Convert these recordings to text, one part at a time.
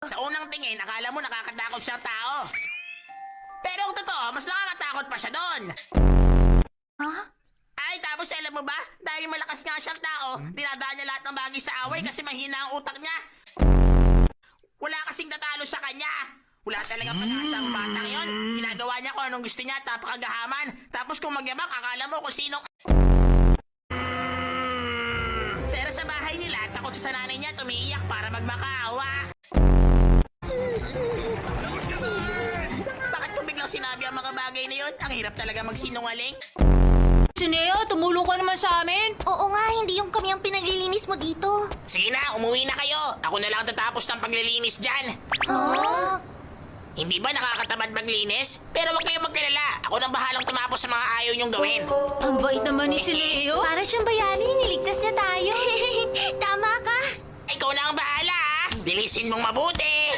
Sa unang tingin, akala mo nakakatakot siyang tao. Pero kung totoo, mas nakakatakot pa siya doon. Ay, tapos alam mo ba? Dahil malakas nga siyang tao, dinadaan niya lahat ng bagay sa away kasi mahina ang utak niya. Wala kasing natalo sa kanya. Wala talagang pag-asa ang batang yun. Ginagawa niya kung anong gusto niya, tapakagahaman. Tapos kung magyabang, akala mo kung sino. Pero sa bahay nila, takot sa nanay niya, tumiiyak para magmakaawa. Bakit ko biglang sinabi ang mga bagay na yun? Ang hirap talaga magsinungaling. Sineo, tumulong ka naman sa amin. Oo nga, hindi yung kami ang pinaglilinis mo dito. Sige na, umuwi na kayo. Ako na lang tatapos ng paglilinis dyan. Oh? Hindi ba nakakatamad maglinis? Pero huwag kayong magkalala. Ako nang bahalang tumapos sa mga ayaw niyong gawin. Ang bait naman ni Sineo. Para siyang bayani, niligtas niya tayo. Tama ka. Ikaw na ang bahala, ah. Dilisin mong mabuti.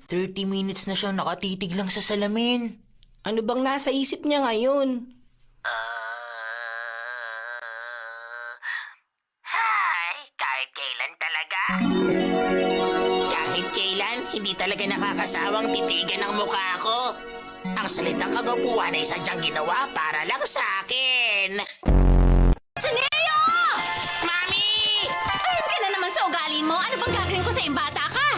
30 minutes na siyang nakatitig lang sa salamin. Ano bang nasa isip niya ngayon? Hi, kahit kailan talaga. Kahit kailan, hindi talaga nakakasawang titigan ang mukha ko. Ang salitang kagwapuhan ay sadyang ginawa para lang sa akin. Sineo! Mami! Ayun ka na naman sa ugali mo. Ano bang gagawin ko sa bata ka?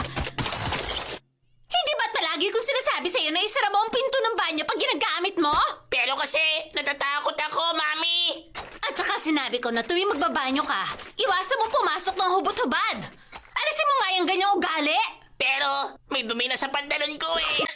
Hindi ba't palagi kong sinasabi sa'yo na isara mo ang pinto ng banyo pag ginagamit mo? Pero kasi, natatakot ako, Mami. At saka sinabi ko na tuwing magbabanyo ka, iwasan mo pumasok ng hubot-hubad. Alisin mo nga yung ganyang ugali. Pero, may dumi na sa pantalon ko eh.